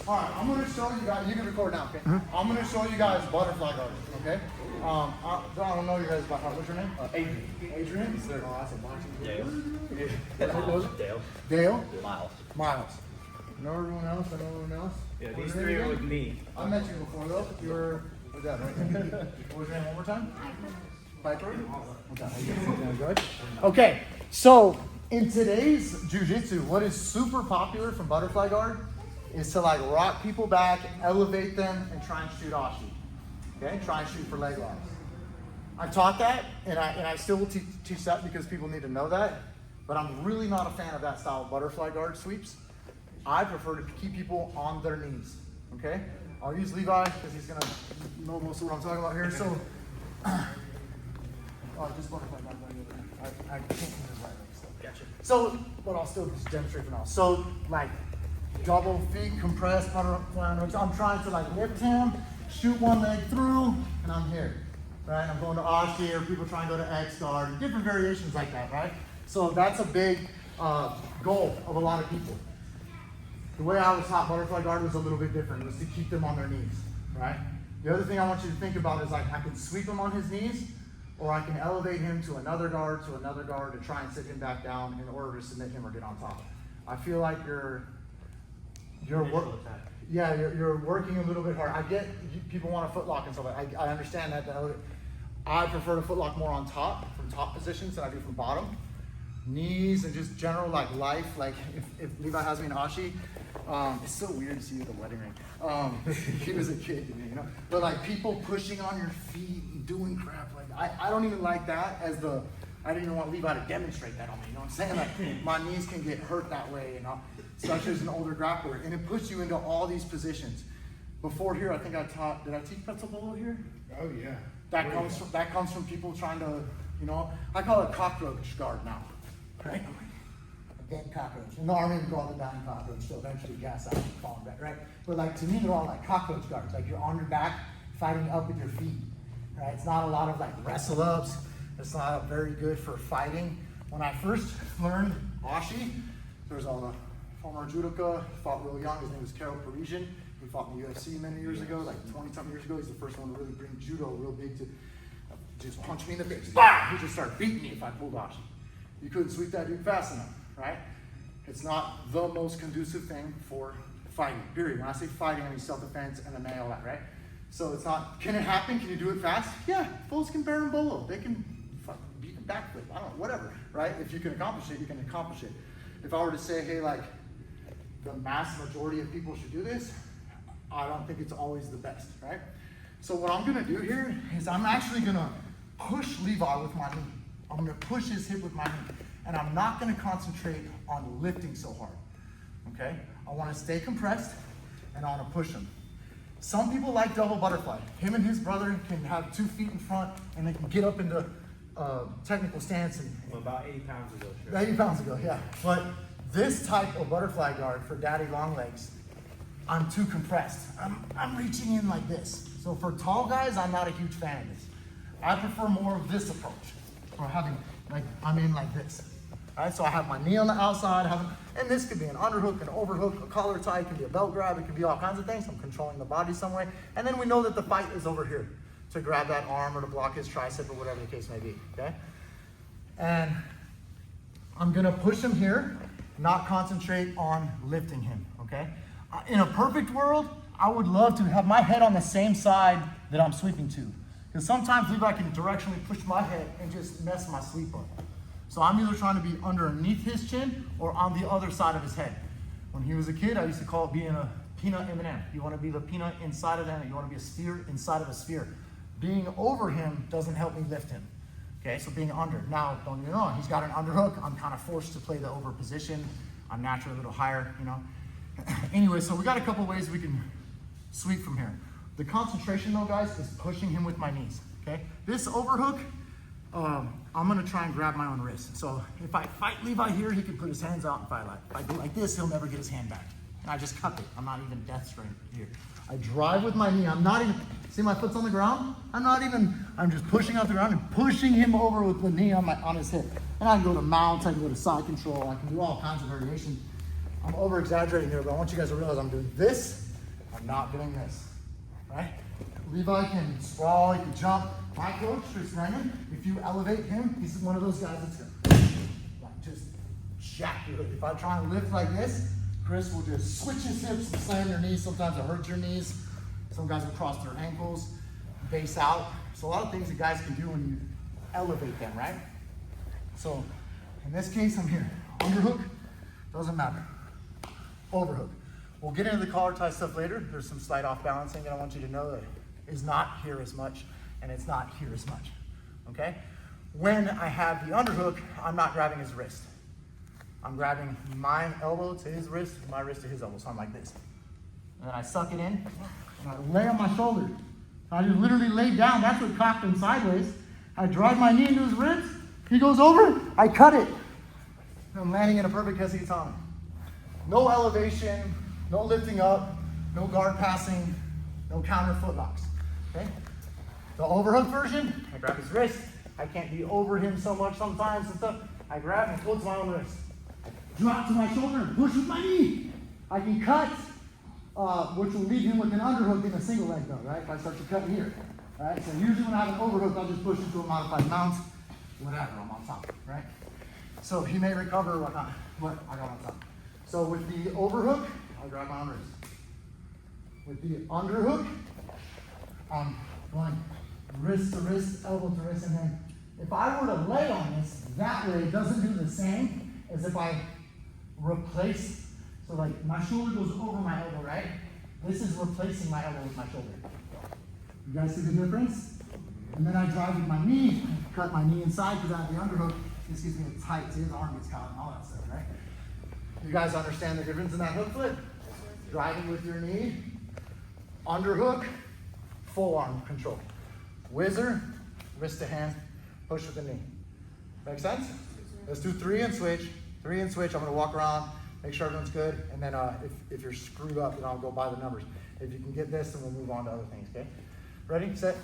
All right, I'm going to show you guys. You can record now, okay? I'm going to show you guys butterfly guard, okay? I don't know you guys by heart. What's your name? Adrian. Adrian? Yes, sir. Oh, that's a bunch of Dale. Dale. Dale? Miles. Miles. Know everyone else? I know everyone else? Yeah, these three are with me. I met you before, though. You were with that, right? What was your name one more time? Piper. Piper? Okay, so in today's jiu-jitsu, what is super popular from butterfly guard is to like rock people back, elevate them, and try and shoot ashi. Okay, try and shoot for leg locks. I taught that, and I still will teach that because people need to know that, but I'm really not a fan of that style of butterfly guard sweeps. I prefer to keep people on their knees, okay? I'll use Levi because he's gonna know most of what I'm talking about here, so. Oh, just butterfly guard over there. I can't use his right leg still. Gotcha. So, but I'll still just demonstrate for now. So, like, double feet, compressed, butterfly hooks. I'm trying to like lift him, shoot one leg through, and I'm here, right? I'm going to ashi, or people try and go to X guard, different variations like that, right? So that's a big goal of a lot of people. The way I was taught butterfly guard was a little bit different. It was to keep them on their knees, right? The other thing I want you to think about is like I can sweep him on his knees, or I can elevate him to another guard, and try and sit him back down in order to submit him or get on top. I feel like you're working a little bit hard. I get people want a foot lock and stuff. I understand that. I prefer to foot lock more on top, from top positions than I do from bottom. Knees and just general like life. Like if Levi has me in ashi, it's so weird to see you at the wedding ring. He was a kid to me, you know. But like people pushing on your feet and doing crap, like I don't even like that as the. I didn't even want Levi to demonstrate that on me. You know what I'm saying? Like my knees can get hurt that way, you know. Especially as an older grappler, and it puts you into all these positions. Before here, I think did I teach pretzel polo here? Oh yeah. That comes from people trying to, you know, I call it cockroach guard now, right? A dead cockroach. In the army, we call it a dying cockroach, so eventually gas out and fall back, right? But like to me, they're all like cockroach guards. Like you're on your back, fighting up with your feet, right? It's not a lot of like wrestle ups. It's not very good for fighting. When I first learned ashi, there's all the former judoka, fought real young. His name was Carol Parisian. He fought in the UFC many years ago, like 20-something years ago. He's the first one to really bring judo real big to just punch me in the face. Bah! He just started beating me if I pulled ashi. You couldn't sweep that dude fast enough, right? It's not the most conducive thing for fighting, period. When I say fighting, I mean self-defense, MMA, all that, right? So it's not, can it happen? Can you do it fast? Yeah, bulls can bear and bolo. They can beat a backflip, I don't know, whatever, right? If you can accomplish it, you can accomplish it. If I were to say, hey, like, the mass majority of people should do this, I don't think it's always the best, right? So what I'm gonna do here is I'm actually gonna push Levi with my knee. I'm gonna push his hip with my knee. And I'm not gonna concentrate on lifting so hard, okay? I wanna stay compressed and I wanna push him. Some people like double butterfly. Him and his brother can have 2 feet in front and they can get up into technical stance. Well, about 80 pounds ago, sure. 80 pounds ago, yeah. But this type of butterfly guard for daddy long legs, I'm too compressed. I'm reaching in like this. So for tall guys, I'm not a huge fan of this. I prefer more of this approach. For having, like, I'm in like this. All right, so I have my knee on the outside, and this could be an underhook, an overhook, a collar tie, it can be a belt grab, it can be all kinds of things. I'm controlling the body some way. And then we know that the fight is over here to grab that arm or to block his tricep or whatever the case may be, okay? And I'm gonna push him here, not concentrate on lifting him, okay? In a perfect world, I would love to have my head on the same side that I'm sweeping to. Because sometimes Levi can directionally push my head and just mess my sweep up. So I'm either trying to be underneath his chin or on the other side of his head. When he was a kid, I used to call it being a peanut M&M. You want to be the peanut inside of them, and you want to be a sphere inside of a sphere. Being over him doesn't help me lift him. Okay, so being under. Now, don't get me wrong, he's got an underhook. I'm kind of forced to play the over position. I'm naturally a little higher, you know. Anyway, so we got a couple ways we can sweep from here. The concentration though, guys, is pushing him with my knees, okay? This overhook, I'm gonna try and grab my own wrist. So if I fight Levi here, he can put his hands out and fight like. If I go like this, he'll never get his hand back. And I just cup it. I'm not even death strength here. I drive with my knee. I'm not even, see my foot's on the ground? I'm just pushing off the ground and pushing him over with the knee on his hip. And I can go to mounts, I can go to side control, I can do all kinds of variations. I'm over exaggerating here, but I want you guys to realize I'm doing this. I'm not doing this, right? Levi can sprawl, he can jump. My coach, Chris Brennan, if you elevate him, he's one of those guys that's gonna like, just jack you. If I try and lift like this, Chris will just switch his hips and slam your knees. Sometimes it hurts your knees. Some guys will cross their ankles, base out. So a lot of things that guys can do when you elevate them, right? So in this case, I'm here. Underhook, doesn't matter. Overhook. We'll get into the collar tie stuff later. There's some slight off balancing that I want you to know that is not here as much and it's not here as much, okay? When I have the underhook, I'm not grabbing his wrist. I'm grabbing my elbow to his wrist, my wrist to his elbow, so I'm like this. And then I suck it in, and I lay on my shoulder. I just literally lay down. That's what cocked him sideways. I drive my knee into his ribs. He goes over, I cut it. I'm landing in a perfect Kessie. No elevation, no lifting up, no guard passing, no counter foot locks, okay? The overhook version, I grab his wrist. I can't be over him so much sometimes and stuff. I grab and pull to my own wrist. Drop to my shoulder and push with my knee. I can cut, which will leave him with an underhook in a single leg though, right? If I start to cut here, right? So usually when I have an overhook, I'll just push into a modified mount, whatever, I'm on top, right? So he may recover or whatnot, but I got on top. So with the overhook, I grab my own wrist. With the underhook, I'm going wrist to wrist, elbow to wrist, and then if I were to lay on this, that way it doesn't do the same as if I replace, so like my shoulder goes over my elbow, right? This is replacing my elbow with my shoulder. You guys see the difference? And then I drive with my knee, cut my knee inside because I have the underhook. This gives me a tight, so his arm gets caught and all that stuff, right? You guys understand the difference in that hook flip? Driving with your knee, underhook, full arm control. Whizzer, wrist to hand, push with the knee. Make sense? Let's do 3 and switch. 3 and switch. I'm gonna walk around, make sure everyone's good, and then if you're screwed up, then I'll go by the numbers. If you can get this, then we'll move on to other things, okay? Ready, set.